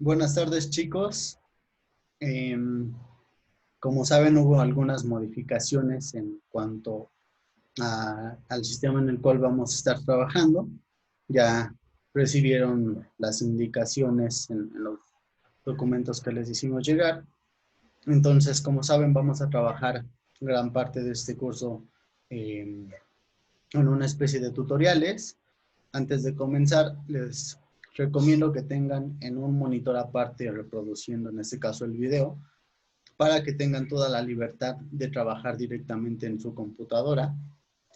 Buenas tardes, chicos. Como saben, hubo algunas modificaciones en cuanto al sistema en el cual vamos a estar trabajando. Ya recibieron las indicaciones en los documentos que les hicimos llegar. Entonces, como saben, vamos a trabajar gran parte de este curso en una especie de tutoriales. Antes de comenzar, les recomiendo que tengan en un monitor aparte reproduciendo, en este caso, el video, para que tengan toda la libertad de trabajar directamente en su computadora,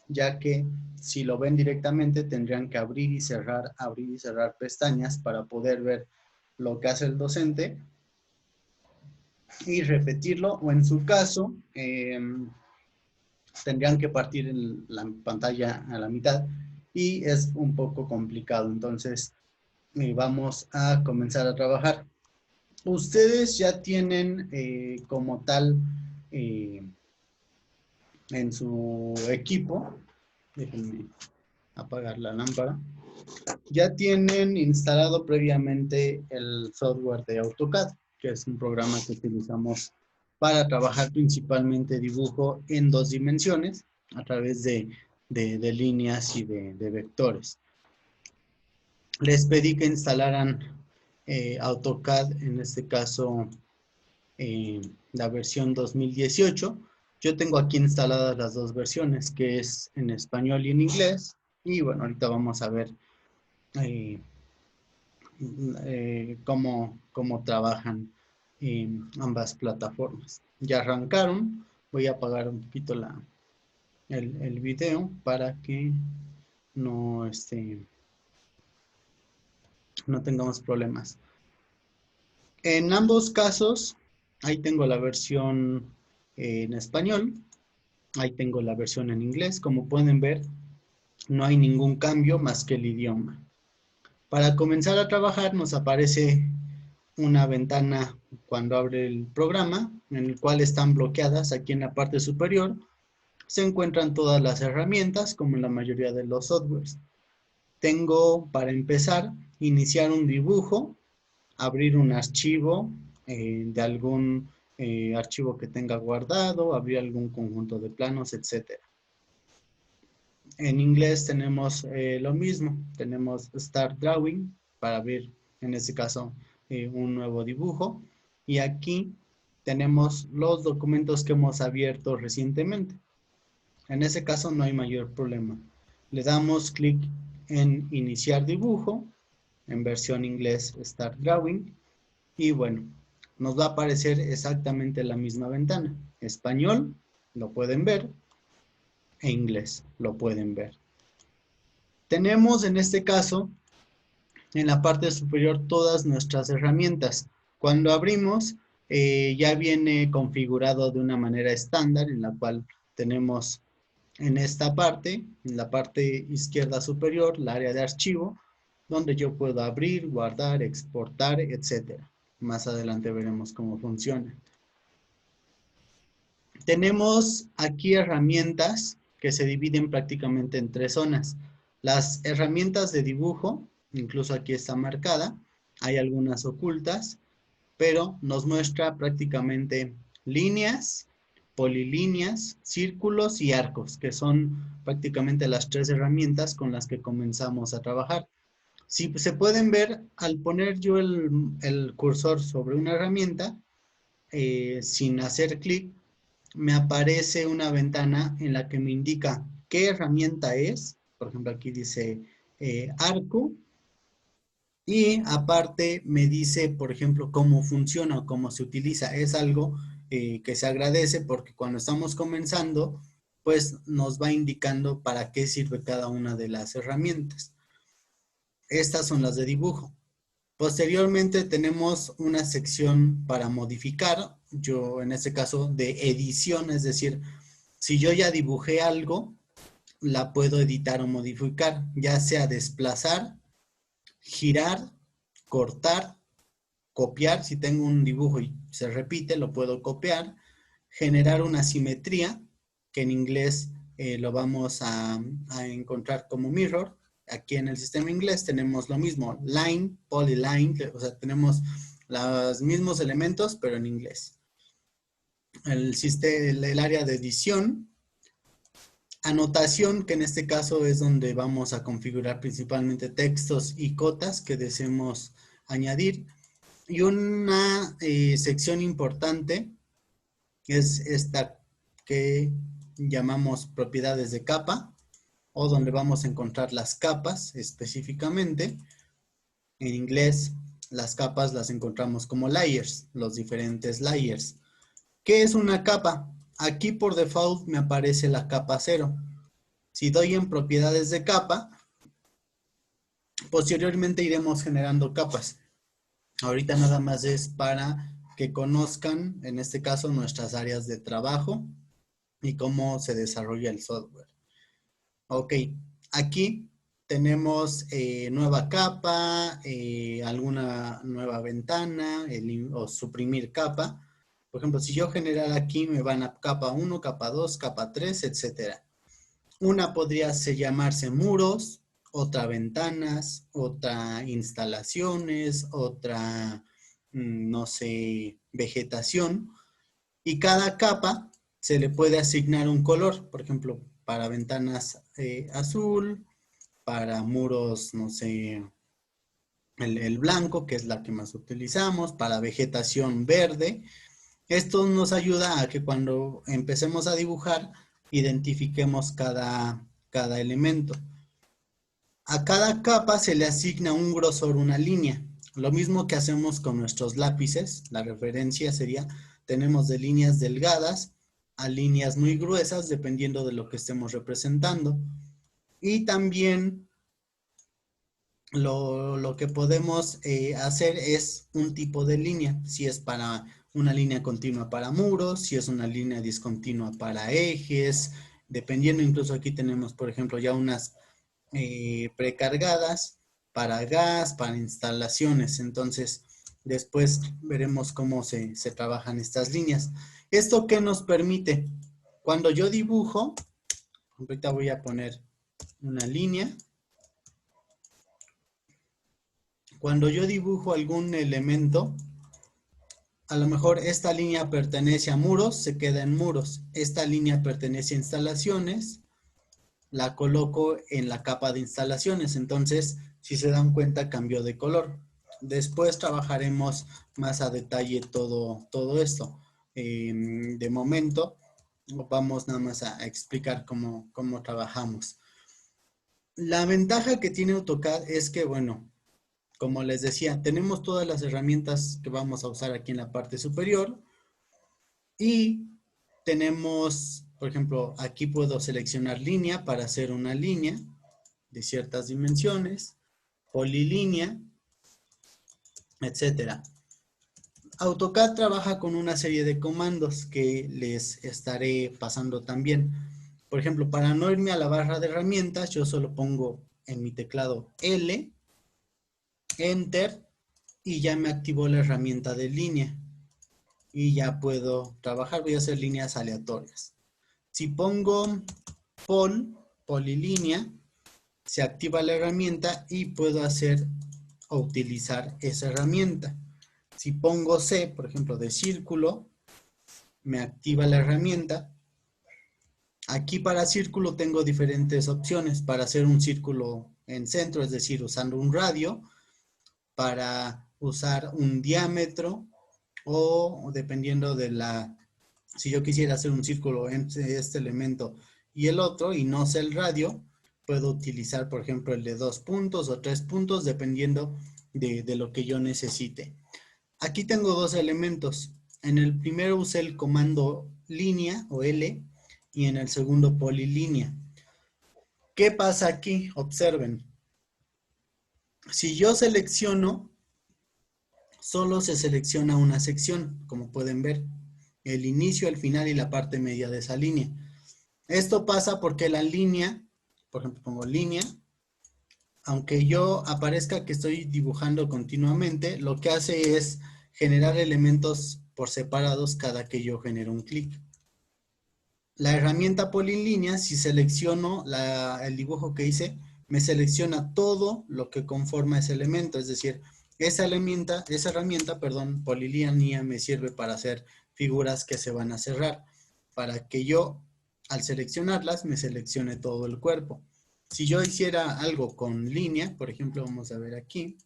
ya que si lo ven directamente tendrían que abrir y cerrar pestañas para poder ver lo que hace el docente y repetirlo, o en su caso, tendrían que partir la pantalla a la mitad y es un poco complicado. Entonces, vamos a comenzar a trabajar. Ustedes ya tienen como tal en su equipo, déjenme apagar la lámpara, ya tienen instalado previamente el software de AutoCAD, que es un programa que utilizamos para trabajar principalmente dibujo en 2 dimensiones a través de líneas y de vectores. Les pedí que instalaran AutoCAD, en este caso la versión 2018. Yo tengo aquí instaladas las dos versiones, que es en español y en inglés. Y bueno, ahorita vamos a ver cómo trabajan ambas plataformas. Ya arrancaron. Voy a apagar un poquito el video para que no, no tengamos problemas. En ambos casos, ahí tengo la versión en español, ahí tengo la versión en inglés. Como pueden ver, no hay ningún cambio más que el idioma. Para comenzar a trabajar nos aparece una ventana cuando abre el programa, en el cual están bloqueadas aquí en la parte superior. Se encuentran todas las herramientas, como en la mayoría de los softwares. Tengo, para empezar, iniciar un dibujo, abrir un archivo de algún archivo que tenga guardado, abrir algún conjunto de planos, etc. En inglés tenemos lo mismo, tenemos Start Drawing para abrir, en este caso, un nuevo dibujo. Y aquí tenemos los documentos que hemos abierto recientemente. En ese caso no hay mayor problema. Le damos clic en Iniciar dibujo, en versión inglés Start Drawing, y bueno, nos va a aparecer exactamente la misma ventana. Español, lo pueden ver, e inglés, lo pueden ver. Tenemos en este caso, en la parte superior, todas nuestras herramientas. Cuando abrimos, ya viene configurado de una manera estándar, en la cual tenemos en esta parte, en la parte izquierda superior, el área de archivo, donde yo puedo abrir, guardar, exportar, etc. Más adelante veremos cómo funciona. Tenemos aquí herramientas que se dividen prácticamente en 3 zonas. Las herramientas de dibujo, incluso aquí está marcada, hay algunas ocultas, pero nos muestra prácticamente líneas, polilíneas, círculos y arcos, que son prácticamente las 3 herramientas con las que comenzamos a trabajar. Si se pueden ver, al poner yo el cursor sobre una herramienta, sin hacer clic, me aparece una ventana en la que me indica qué herramienta es. Por ejemplo, aquí dice arco. Y aparte me dice, por ejemplo, cómo funciona o cómo se utiliza. Es algo que se agradece porque cuando estamos comenzando, pues nos va indicando para qué sirve cada una de las herramientas. Estas son las de dibujo. Posteriormente tenemos una sección para modificar. Yo en este caso de edición, es decir, si yo ya dibujé algo, la puedo editar o modificar, ya sea desplazar, girar, cortar, copiar. Si tengo un dibujo y se repite, lo puedo copiar, generar una simetría, que en inglés lo vamos a encontrar como mirror. Aquí en el sistema inglés tenemos lo mismo, line, polyline, o sea, tenemos los mismos elementos, pero en inglés. El área de edición, anotación, que en este caso es donde vamos a configurar principalmente textos y cotas que deseemos añadir. Y una sección importante es esta que llamamos propiedades de capa, o donde vamos a encontrar las capas específicamente. En inglés, las capas las encontramos como layers, los diferentes layers. ¿Qué es una capa? Aquí por default me aparece la capa 0. Si doy en propiedades de capa, posteriormente iremos generando capas. Ahorita nada más es para que conozcan, en este caso, nuestras áreas de trabajo y cómo se desarrolla el software. Ok, aquí tenemos nueva capa, alguna nueva ventana, o suprimir capa. Por ejemplo, si yo generara aquí, me van a capa 1, capa 2, capa 3, etcétera. Una podría llamarse muros, otra ventanas, otra instalaciones, otra, no sé, vegetación. Y cada capa se le puede asignar un color. Por ejemplo, para ventanas azul, para muros, no sé, el blanco, que es la que más utilizamos, para vegetación verde. Esto nos ayuda a que cuando empecemos a dibujar, identifiquemos cada elemento. A cada capa se le asigna un grosor, una línea. Lo mismo que hacemos con nuestros lápices. La referencia sería, tenemos de líneas delgadas a líneas muy gruesas, dependiendo de lo que estemos representando. Y también lo que podemos hacer es un tipo de línea. Si es para una línea continua para muros, si es una línea discontinua para ejes, dependiendo. Incluso aquí tenemos, por ejemplo, ya unas precargadas para gas, para instalaciones. Entonces, después veremos cómo se trabajan estas líneas. ¿Esto qué nos permite? Cuando yo dibujo, ahorita voy a poner una línea. Cuando yo dibujo algún elemento, a lo mejor esta línea pertenece a muros, se queda en muros. Esta línea pertenece a instalaciones, la coloco en la capa de instalaciones. Entonces, si se dan cuenta, cambió de color. Después trabajaremos más a detalle todo esto. De momento, vamos nada más a explicar cómo trabajamos. La ventaja que tiene AutoCAD es que, bueno, como les decía, tenemos todas las herramientas que vamos a usar aquí en la parte superior y tenemos, por ejemplo, aquí puedo seleccionar línea para hacer una línea de ciertas dimensiones, polilínea, etcétera. AutoCAD trabaja con una serie de comandos que les estaré pasando también. Por ejemplo, para no irme a la barra de herramientas, yo solo pongo en mi teclado L, Enter, y ya me activó la herramienta de línea. Y ya puedo trabajar, voy a hacer líneas aleatorias. Si pongo polilínea, se activa la herramienta y puedo hacer o utilizar esa herramienta. Si pongo C, por ejemplo, de círculo, me activa la herramienta. Aquí para círculo tengo diferentes opciones para hacer un círculo en centro, es decir, usando un radio, para usar un diámetro, o dependiendo de si yo quisiera hacer un círculo entre este elemento y el otro y no sé el radio, puedo utilizar, por ejemplo, el de 2 puntos o 3 puntos, dependiendo de lo que yo necesite. Aquí tengo dos elementos. En el primero usé el comando línea o L y en el segundo polilínea. ¿Qué pasa aquí? Observen. Si yo selecciono, solo se selecciona una sección, como pueden ver. El inicio, el final y la parte media de esa línea. Esto pasa porque la línea, por ejemplo, pongo línea, aunque yo aparezca que estoy dibujando continuamente, lo que hace es generar elementos por separados cada que yo genero un clic. La herramienta polilínea, si selecciono el dibujo que hice, me selecciona todo lo que conforma ese elemento, es decir, Esa herramienta, polilínea, me sirve para hacer figuras que se van a cerrar, para que yo, al seleccionarlas, me seleccione todo el cuerpo. Si yo hiciera algo con línea, por ejemplo, vamos a ver aquí,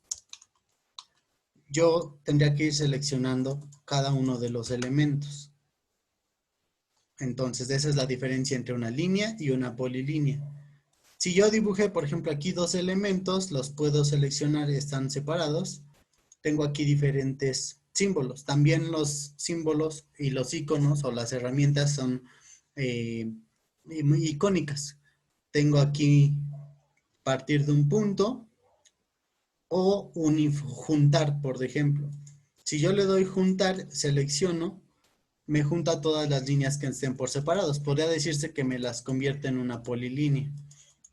yo tendría que ir seleccionando cada uno de los elementos. Entonces, esa es la diferencia entre una línea y una polilínea. Si yo dibujé, por ejemplo, aquí dos elementos, los puedo seleccionar, están separados. Tengo aquí diferentes símbolos. También los símbolos y los iconos o las herramientas son muy icónicas. Tengo aquí partir de un punto o juntar, por ejemplo. Si yo le doy juntar, selecciono, me junta todas las líneas que estén por separados. Podría decirse que me las convierte en una polilínea.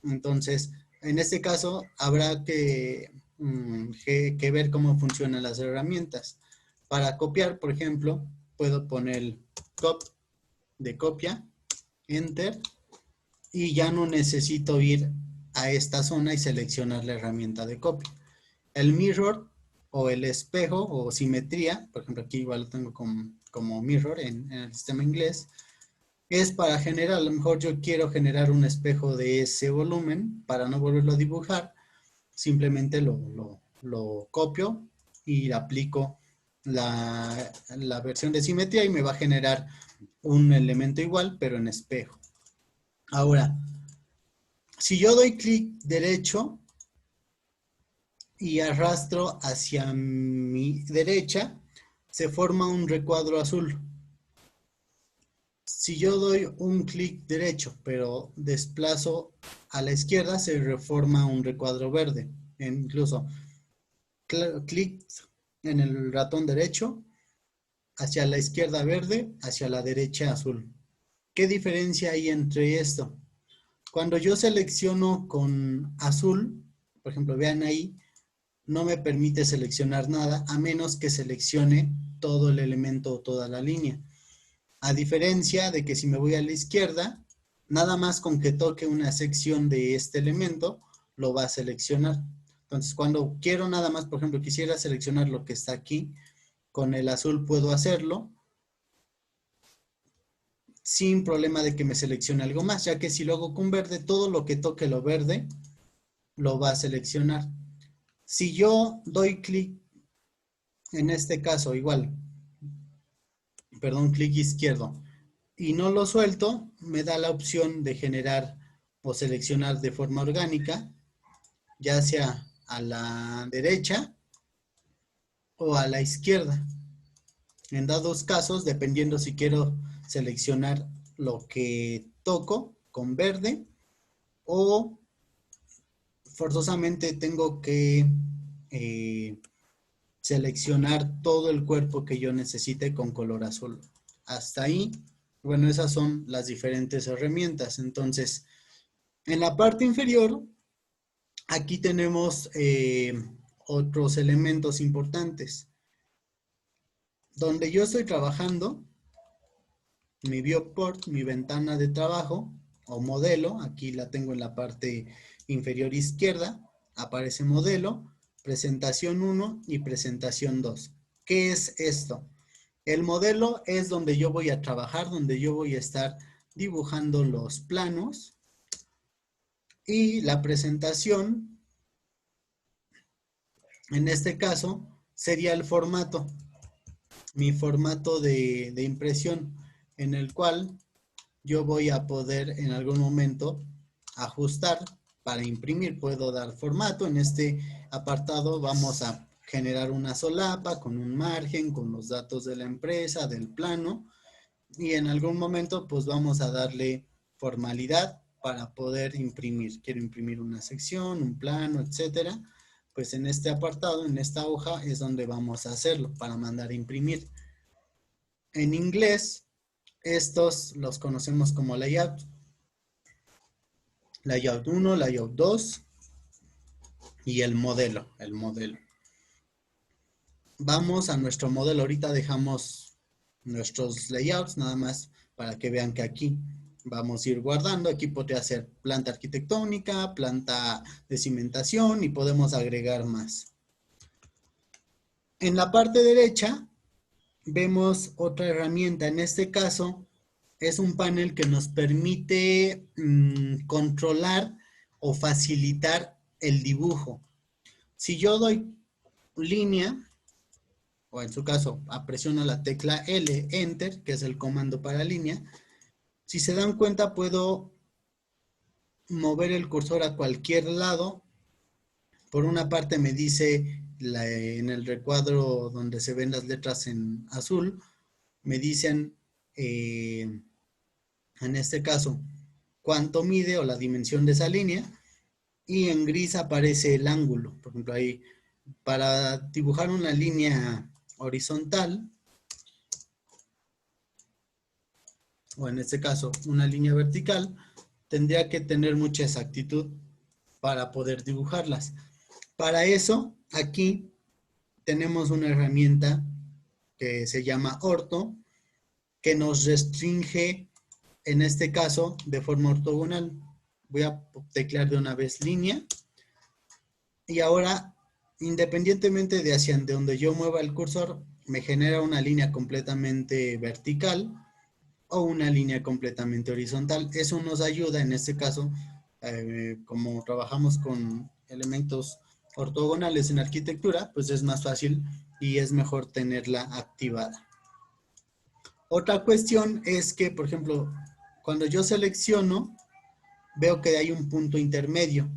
Entonces, en este caso, habrá que ver cómo funcionan las herramientas. Para copiar, por ejemplo, puedo poner cop de copia, enter, y ya no necesito ir a esta zona y seleccionar la herramienta de copia. El mirror o el espejo o simetría, por ejemplo, aquí igual lo tengo como mirror en el sistema inglés, es para generar, a lo mejor yo quiero generar un espejo de ese volumen para no volverlo a dibujar, simplemente lo copio y aplico la versión de simetría y me va a generar un elemento igual, pero en espejo. Ahora, si yo doy clic derecho y arrastro hacia mi derecha, se forma un recuadro azul. Si yo doy un clic derecho, pero desplazo a la izquierda, se reforma un recuadro verde. Incluso clic en el ratón derecho, hacia la izquierda verde, hacia la derecha azul. ¿Qué diferencia hay entre esto? Cuando yo selecciono con azul, por ejemplo, vean ahí, no me permite seleccionar nada a menos que seleccione todo el elemento o toda la línea. A diferencia de que si me voy a la izquierda, nada más con que toque una sección de este elemento, lo va a seleccionar. Entonces, cuando quiero nada más, por ejemplo, quisiera seleccionar lo que está aquí, con el azul puedo hacerlo, sin problema de que me seleccione algo más, ya que si lo hago con verde, todo lo que toque lo verde, lo va a seleccionar. Si yo doy clic, en este caso igual, clic izquierdo, y no lo suelto, me da la opción de generar o seleccionar de forma orgánica, ya sea a la derecha o a la izquierda. En dados casos, dependiendo si quiero seleccionar lo que toco con verde o forzosamente tengo que seleccionar todo el cuerpo que yo necesite con color azul. Hasta ahí, bueno, esas son las diferentes herramientas. Entonces, en la parte inferior, aquí tenemos otros elementos importantes. Donde yo estoy trabajando, mi viewport, mi ventana de trabajo o modelo, aquí la tengo en la parte inferior izquierda, aparece modelo, presentación 1 y presentación 2. ¿Qué es esto? El modelo es donde yo voy a trabajar, donde yo voy a estar dibujando los planos, y la presentación, en este caso, sería el formato, mi formato de impresión, en el cual yo voy a poder en algún momento ajustar para imprimir. Puedo dar formato. En este apartado vamos a generar una solapa con un margen, con los datos de la empresa, del plano, y en algún momento pues vamos a darle formalidad para poder imprimir. Quiero imprimir una sección, un plano, etcétera. Pues en este apartado, en esta hoja, es donde vamos a hacerlo para mandar a imprimir. En inglés, estos los conocemos como layout. Layout 1, layout 2 y el modelo. Vamos a nuestro modelo. Ahorita dejamos nuestros layouts nada más para que vean que aquí vamos a ir guardando. Aquí podría ser planta arquitectónica, planta de cimentación y podemos agregar más. En la parte derecha vemos otra herramienta. En este caso es un panel que nos permite controlar o facilitar el dibujo. Si yo doy línea, o en su caso presiono la tecla L, Enter, que es el comando para línea, si se dan cuenta puedo mover el cursor a cualquier lado. Por una parte me dice en el recuadro donde se ven las letras en azul, me dicen en este caso cuánto mide o la dimensión de esa línea, y en gris aparece el ángulo. Por ejemplo, ahí para dibujar una línea horizontal, o en este caso una línea vertical, tendría que tener mucha exactitud para poder dibujarlas. Para eso, aquí tenemos una herramienta que se llama orto, que nos restringe, en este caso, de forma ortogonal. Voy a teclear de una vez línea, y ahora, independientemente de hacia donde yo mueva el cursor, me genera una línea completamente vertical o una línea completamente horizontal. Eso nos ayuda, en este caso, como trabajamos con elementos ortogonales en arquitectura, pues es más fácil y es mejor tenerla activada. Otra cuestión es que, por ejemplo, cuando yo selecciono, veo que hay un punto intermedio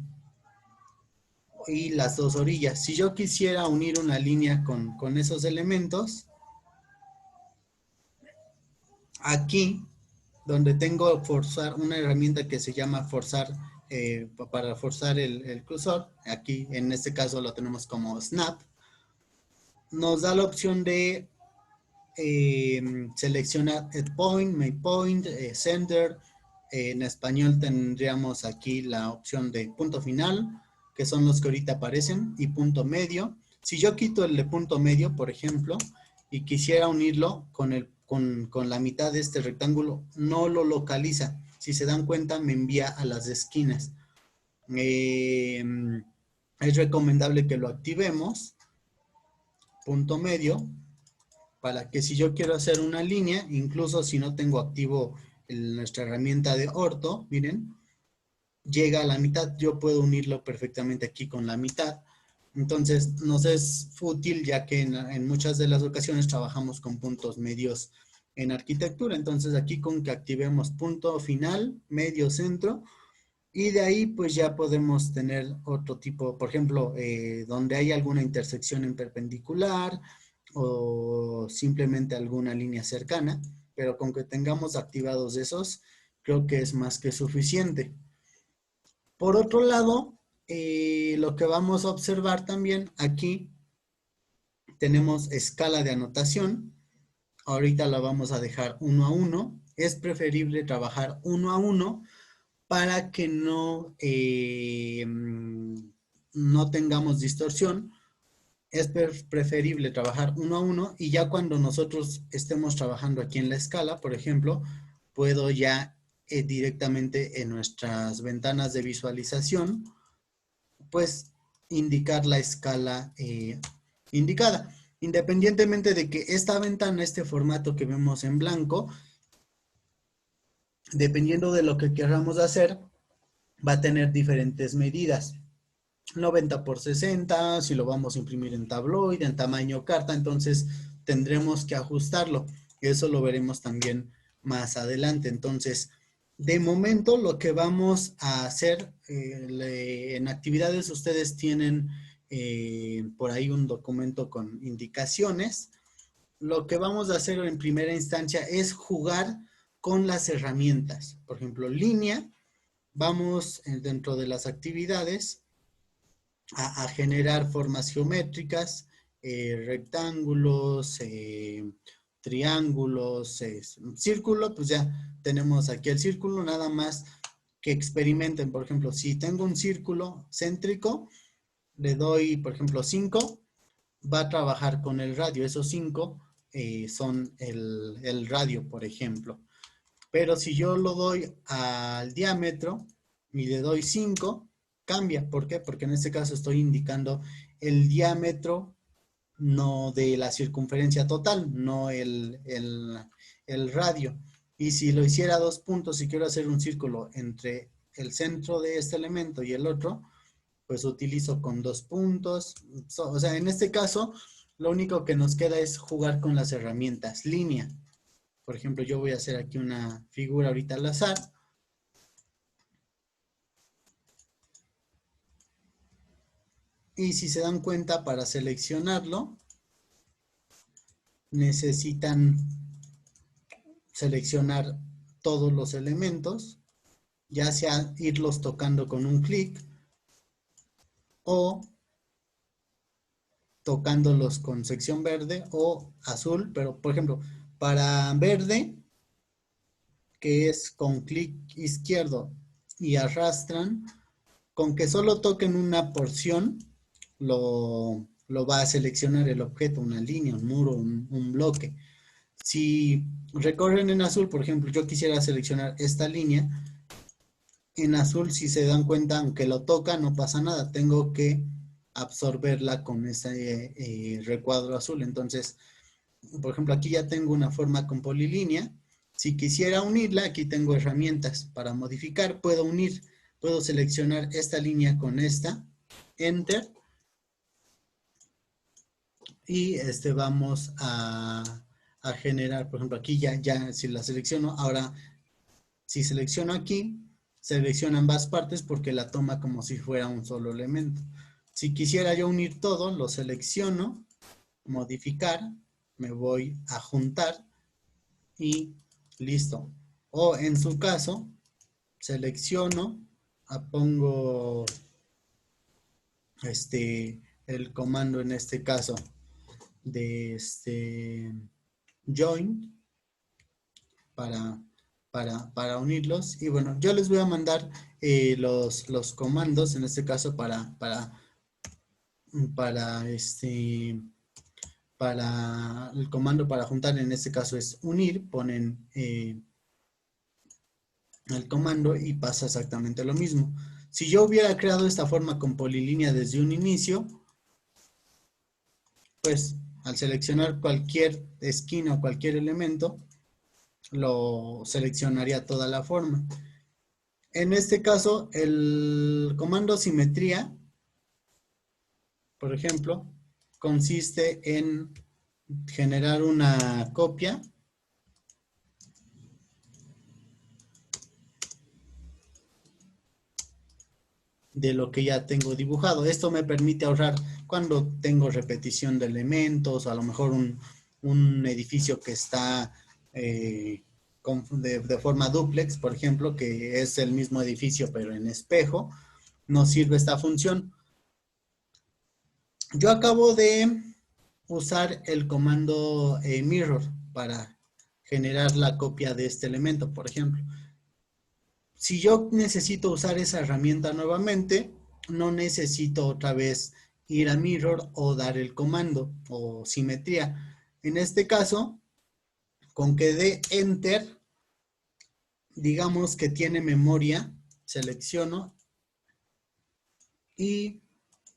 y las dos orillas. Si yo quisiera unir una línea con esos elementos, aquí, donde tengo forzar, una herramienta que se llama forzar, para forzar el cursor, aquí en este caso lo tenemos como snap, nos da la opción de seleccionar el point, my point, center. En español tendríamos aquí la opción de punto final, que son los que ahorita aparecen, y punto medio. Si yo quito el de punto medio, por ejemplo, y quisiera unirlo con la mitad de este rectángulo, no lo localiza. Si se dan cuenta, me envía a las esquinas. Es recomendable que lo activemos, punto medio, para que si yo quiero hacer una línea, incluso si no tengo activo nuestra herramienta de orto, miren, llega a la mitad, yo puedo unirlo perfectamente aquí con la mitad. Entonces nos es útil, ya que en muchas de las ocasiones trabajamos con puntos medios en arquitectura. Entonces aquí con que activemos punto final, medio, centro, y de ahí pues ya podemos tener otro tipo, por ejemplo, donde hay alguna intersección en perpendicular o simplemente alguna línea cercana, pero con que tengamos activados esos, creo que es más que suficiente. Por otro lado, lo que vamos a observar también aquí, tenemos escala de anotación. Ahorita la vamos a dejar 1 a 1. Es preferible trabajar 1 a 1 para que no tengamos distorsión. Es preferible trabajar 1 a 1, y ya cuando nosotros estemos trabajando aquí en la escala, por ejemplo, puedo ya directamente en nuestras ventanas de visualización, pues indicar la escala indicada. Independientemente de que esta ventana, este formato que vemos en blanco, dependiendo de lo que queramos hacer, va a tener diferentes medidas. 90 por 60, si lo vamos a imprimir en tabloide, en tamaño carta, entonces tendremos que ajustarlo. Eso lo veremos también más adelante. Entonces, de momento lo que vamos a hacer en actividades, ustedes tienen por ahí un documento con indicaciones. Lo que vamos a hacer en primera instancia es jugar con las herramientas. Por ejemplo, línea, vamos dentro de las actividades a generar formas geométricas, rectángulos, triángulos, círculo, pues ya tenemos aquí el círculo. Nada más que experimenten. Por ejemplo, si tengo un círculo céntrico, le doy, por ejemplo, 5, va a trabajar con el radio. Esos 5 son el radio, por ejemplo. Pero si yo lo doy al diámetro y le doy 5, cambia. ¿Por qué? Porque en este caso estoy indicando el diámetro no de la circunferencia total, no el radio. Y si lo hiciera 2 puntos, si quiero hacer un círculo entre el centro de este elemento y el otro, pues utilizo con 2 puntos. O sea, en este caso, lo único que nos queda es jugar con las herramientas línea. Por ejemplo, yo voy a hacer aquí una figura ahorita al azar. Y si se dan cuenta, para seleccionarlo, necesitan seleccionar todos los elementos, ya sea irlos tocando con un clic o tocándolos con sección verde o azul, pero por ejemplo, para verde, que es con clic izquierdo y arrastran, con que solo toquen una porción, lo va a seleccionar el objeto, una línea, un muro, un bloque. Si recorren en azul, por ejemplo, yo quisiera seleccionar esta línea, en azul, si se dan cuenta, aunque lo toca, no pasa nada. Tengo que absorberla con ese recuadro azul. Entonces, por ejemplo, aquí ya tengo una forma con polilínea. Si quisiera unirla, aquí tengo herramientas para modificar. Puedo unir, puedo seleccionar esta línea con esta, Enter. Y vamos a generar, por ejemplo, aquí ya si la selecciono, ahora si selecciono aquí, selecciona ambas partes porque la toma como si fuera un solo elemento. Si quisiera yo unir todo, lo selecciono, modificar, me voy a juntar y listo. O en su caso, selecciono, pongo el comando en este caso de join para unirlos. Y bueno, yo les voy a mandar los comandos, en este caso para el comando para juntar, en este caso es unir, ponen el comando y pasa exactamente lo mismo. Si yo hubiera creado esta forma con polilínea desde un inicio, pues al seleccionar cualquier esquina o cualquier elemento, lo seleccionaría toda la forma. En este caso, el comando simetría, por ejemplo, consiste en generar una copia de lo que ya tengo dibujado. Esto me permite ahorrar cuando tengo repetición de elementos, o a lo mejor un edificio que está de forma dúplex, por ejemplo, que es el mismo edificio pero en espejo, nos sirve esta función. Yo acabo de usar el comando mirror para generar la copia de este elemento, por ejemplo. Si yo necesito usar esa herramienta nuevamente, no necesito otra vez ir a mirror o dar el comando o simetría. En este caso, con que dé enter, digamos que tiene memoria, selecciono y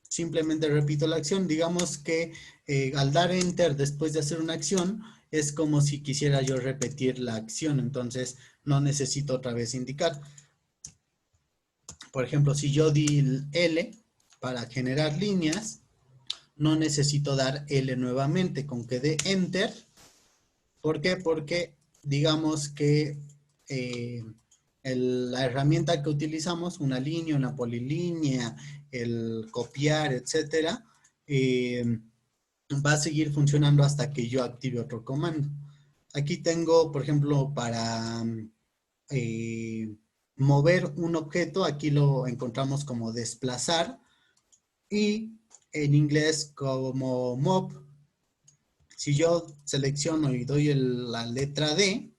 simplemente repito la acción. Digamos que al dar enter después de hacer una acción, es como si quisiera yo repetir la acción, entonces no necesito otra vez indicar. Por ejemplo, si yo di L para generar líneas, no necesito dar L nuevamente, con que dé enter. ¿Por qué? Porque digamos que la herramienta que utilizamos, una línea, una polilínea, el copiar, etcétera, va a seguir funcionando hasta que yo active otro comando. Aquí tengo, por ejemplo, para mover un objeto, aquí lo encontramos como desplazar, y en inglés como move. Si yo selecciono y doy la letra D,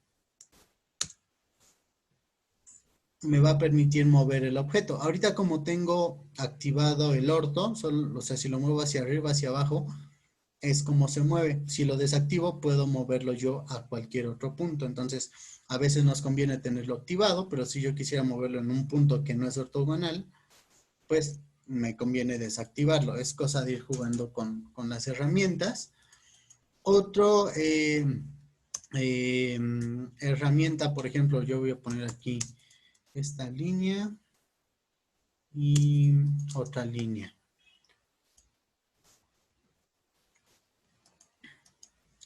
me va a permitir mover el objeto. Ahorita como tengo activado el orto, o sea, si lo muevo hacia arriba, hacia abajo, es como se mueve. Si lo desactivo, puedo moverlo yo a cualquier otro punto. Entonces, a veces nos conviene tenerlo activado, pero si yo quisiera moverlo en un punto que no es ortogonal, pues me conviene desactivarlo. Es cosa de ir jugando con las herramientas. Otro herramienta, por ejemplo, yo voy a poner aquí esta línea y otra línea.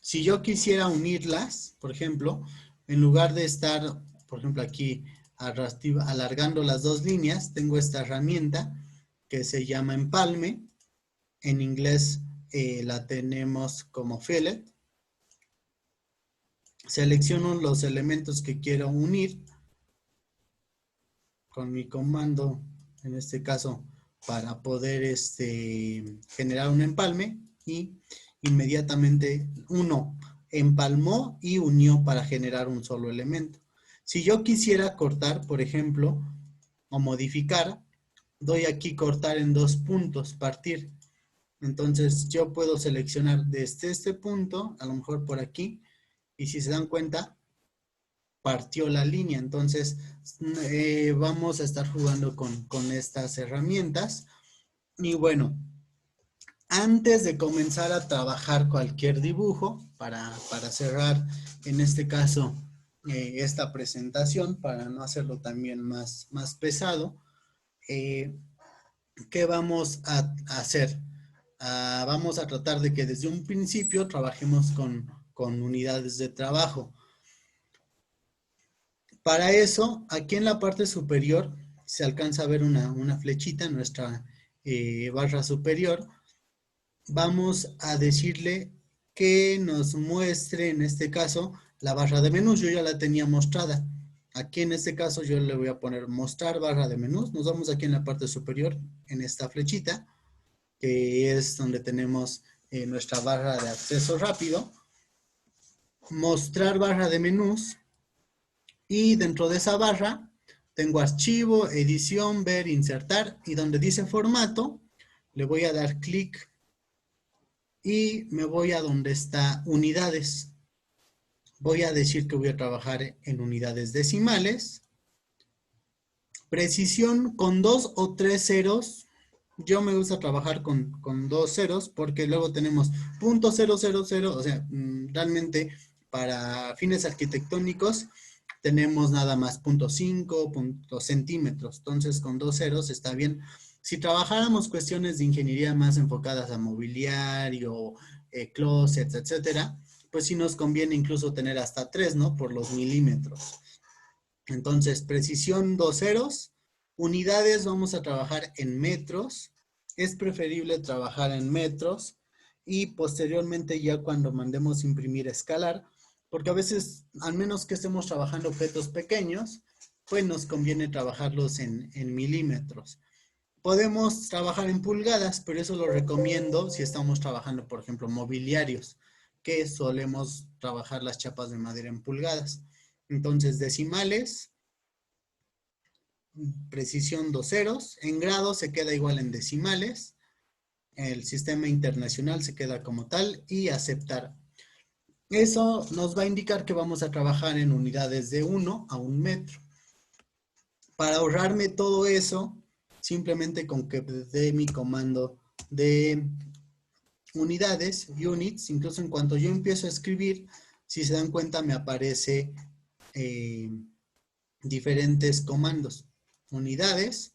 Si yo quisiera unirlas, por ejemplo, en lugar de estar, por ejemplo, aquí alargando las dos líneas, tengo esta herramienta que se llama empalme. En inglés la tenemos como fillet. Selecciono los elementos que quiero unir con mi comando, en este caso, para poder generar un empalme, y inmediatamente uno empalmó y unió para generar un solo elemento. Si yo quisiera cortar, por ejemplo, o modificar, doy aquí cortar en 2 puntos, partir. Entonces yo puedo seleccionar desde este punto, a lo mejor por aquí, y si se dan cuenta, partió la línea. Entonces vamos a estar jugando con estas herramientas. Y bueno, antes de comenzar a trabajar cualquier dibujo, para cerrar en este caso esta presentación, para no hacerlo también más pesado, ¿qué vamos a hacer? Vamos a tratar de que desde un principio trabajemos con unidades de trabajo. Para eso, aquí en la parte superior se alcanza a ver una flechita en nuestra barra superior. Vamos a decirle que nos muestre, en este caso, la barra de menús. Yo ya la tenía mostrada. Aquí en este caso yo le voy a poner mostrar barra de menús. Nos vamos aquí en la parte superior, en esta flechita, que es donde tenemos nuestra barra de acceso rápido. Mostrar barra de menús. Y dentro de esa barra tengo archivo, edición, ver, insertar, y donde dice formato, le voy a dar clic y me voy a donde está unidades. Voy a decir que voy a trabajar en unidades decimales. Precisión con 2 o 3 ceros. Yo me gusta trabajar con 2 ceros porque luego tenemos .000, o sea, realmente para fines arquitectónicos tenemos nada más 0.5 centímetros. Entonces con 2 ceros está bien. Si trabajáramos cuestiones de ingeniería más enfocadas a mobiliario, closets, etcétera, pues sí nos conviene incluso tener hasta 3, ¿no? Por los milímetros. Entonces, precisión 2 ceros. Unidades vamos a trabajar en metros. Es preferible trabajar en metros. Y posteriormente ya cuando mandemos imprimir escalar, porque a veces, al menos que estemos trabajando objetos pequeños, pues nos conviene trabajarlos en milímetros. Podemos trabajar en pulgadas, pero eso lo recomiendo si estamos trabajando, por ejemplo, mobiliarios, que solemos trabajar las chapas de madera en pulgadas. Entonces, decimales, precisión 2 ceros, en grados se queda igual en decimales, el sistema internacional se queda como tal, y aceptar. Eso nos va a indicar que vamos a trabajar en unidades de 1 a 1 metro. Para ahorrarme todo eso, simplemente con que dé mi comando de unidades, units, incluso en cuanto yo empiezo a escribir, si se dan cuenta me aparece diferentes comandos, unidades,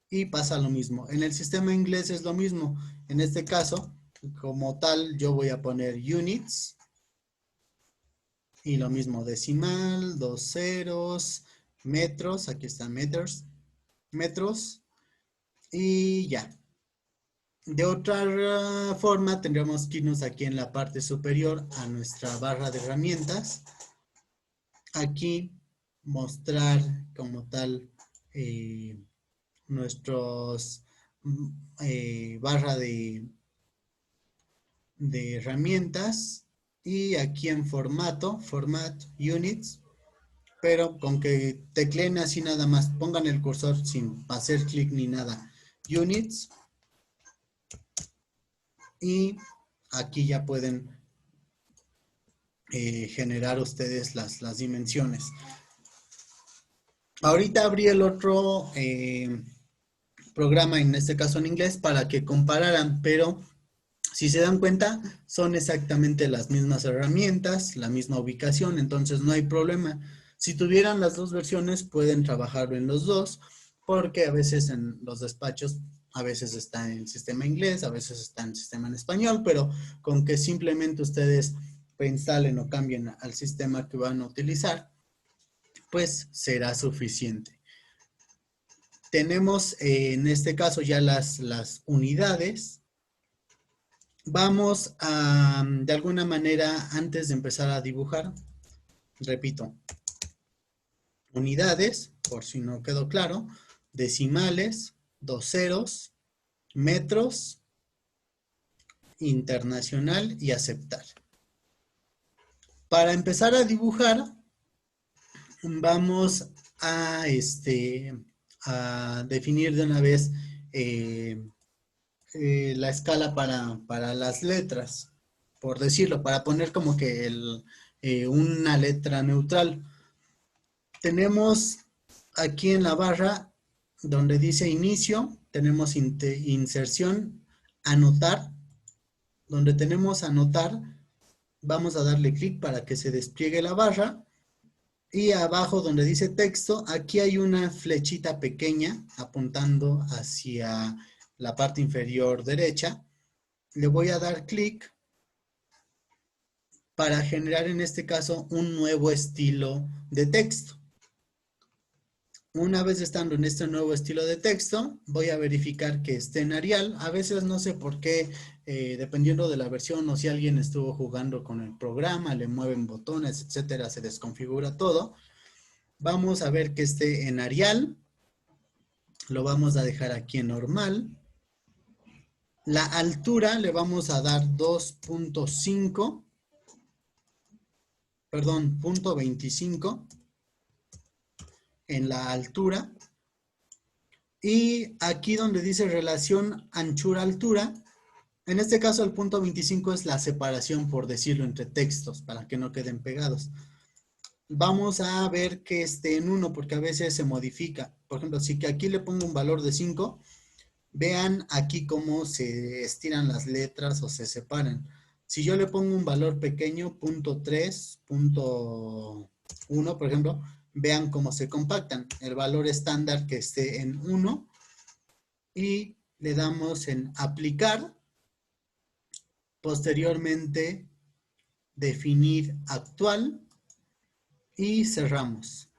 y pasa lo mismo. En el sistema inglés es lo mismo. En este caso, como tal, yo voy a poner units, y lo mismo, decimal, 2 ceros, metros, aquí están metros, y ya. De otra forma, tendríamos que irnos aquí en la parte superior a nuestra barra de herramientas. Aquí mostrar como tal nuestros barra de herramientas, y aquí en formato, format units, pero con que tecleen así nada más, pongan el cursor sin hacer clic ni nada, units, y aquí ya pueden generar ustedes las dimensiones. Ahorita abrí el otro programa, en este caso en inglés, para que compararan, pero si se dan cuenta, son exactamente las mismas herramientas, la misma ubicación, entonces no hay problema. Si tuvieran las dos versiones, pueden trabajar en los dos, porque a veces en los despachos, a veces está en sistema inglés, a veces está en sistema en español, pero con que simplemente ustedes instalen o cambien al sistema que van a utilizar, pues será suficiente. Tenemos en este caso ya las unidades. Vamos a, de alguna manera, antes de empezar a dibujar, repito, unidades, por si no quedó claro, decimales, 2 ceros, metros, internacional y aceptar. Para empezar a dibujar, vamos a, a definir de una vez la escala para las letras, por decirlo, para poner como que una letra neutral. Tenemos aquí en la barra donde dice inicio, tenemos inserción, anotar. Donde tenemos anotar, vamos a darle clic para que se despliegue la barra. Y abajo donde dice texto, aquí hay una flechita pequeña apuntando hacia la parte inferior derecha. Le voy a dar clic para generar en este caso un nuevo estilo de texto. Una vez estando en este nuevo estilo de texto, voy a verificar que esté en Arial. A veces no sé por qué, dependiendo de la versión o si alguien estuvo jugando con el programa, le mueven botones, etcétera, se desconfigura todo. Vamos a ver que esté en Arial. Lo vamos a dejar aquí en normal. La altura le vamos a dar 2.5, perdón, 0.25 en la altura. Y aquí donde dice relación anchura-altura, en este caso el 0.25 es la separación, por decirlo, entre textos, para que no queden pegados. Vamos a ver que esté en 1, porque a veces se modifica. Por ejemplo, si que aquí le pongo un valor de 5, vean aquí cómo se estiran las letras o se separan. Si yo le pongo un valor pequeño, 0.3, 0.1, por ejemplo, vean cómo se compactan. El valor estándar que esté en 1 y le damos en aplicar. Posteriormente, definir actual y cerramos.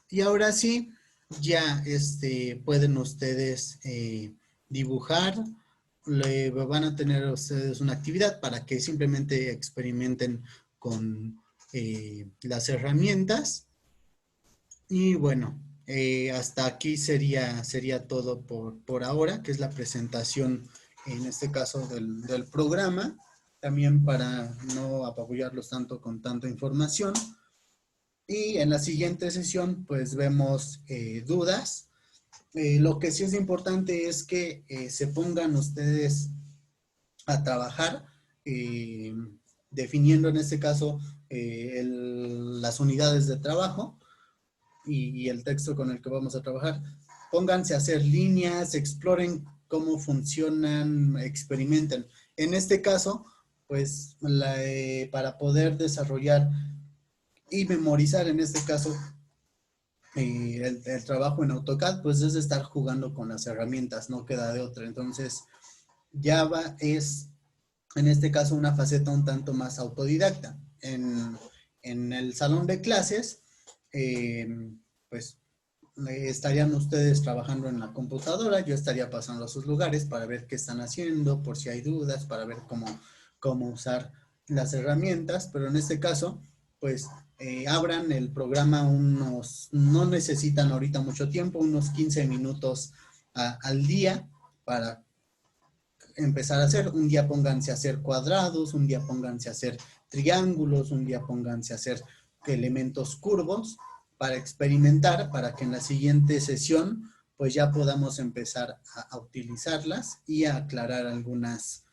Y ahora sí, ya pueden ustedes dibujar. Van a tener ustedes una actividad para que simplemente experimenten con las herramientas. Y bueno, hasta aquí sería todo por ahora, que es la presentación, en este caso, del programa. También para no apabullarlos tanto con tanta información. Y en la siguiente sesión, pues vemos dudas. Lo que sí es importante es que se pongan ustedes a trabajar, definiendo en este caso las unidades de trabajo y el texto con el que vamos a trabajar. Pónganse a hacer líneas, exploren cómo funcionan, experimenten. En este caso, pues para poder desarrollar y memorizar, en este caso, el trabajo en AutoCAD, pues es estar jugando con las herramientas, no queda de otra. Entonces, Java es, en este caso, una faceta un tanto más autodidacta. En el salón de clases, pues estarían ustedes trabajando en la computadora, yo estaría pasando a sus lugares para ver qué están haciendo, por si hay dudas, para ver cómo usar las herramientas, pero en este caso, pues abran el programa no necesitan ahorita mucho tiempo, unos 15 minutos al día para empezar a hacer. Un día pónganse a hacer cuadrados, un día pónganse a hacer triángulos, un día pónganse a hacer elementos curvos para experimentar, para que en la siguiente sesión pues ya podamos empezar a utilizarlas y a aclarar algunas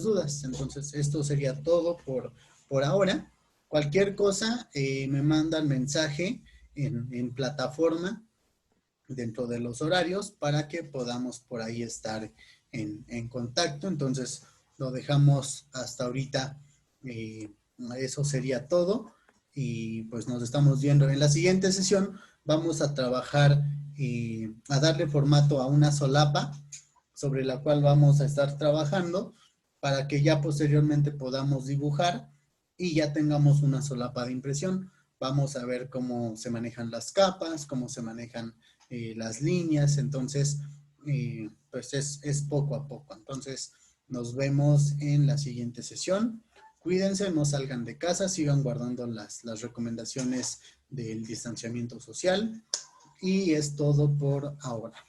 dudas. Entonces esto sería todo por ahora. Cualquier cosa me mandan mensaje en plataforma dentro de los horarios para que podamos por ahí estar en contacto. Entonces lo dejamos hasta ahorita. Eso sería todo y pues nos estamos viendo. En la siguiente sesión vamos a trabajar, a darle formato a una solapa sobre la cual vamos a estar trabajando para que ya posteriormente podamos dibujar y ya tengamos una solapa de impresión. Vamos a ver cómo se manejan las capas, cómo se manejan las líneas, entonces pues es poco a poco. Entonces nos vemos en la siguiente sesión. Cuídense, no salgan de casa, sigan guardando las recomendaciones del distanciamiento social y es todo por ahora.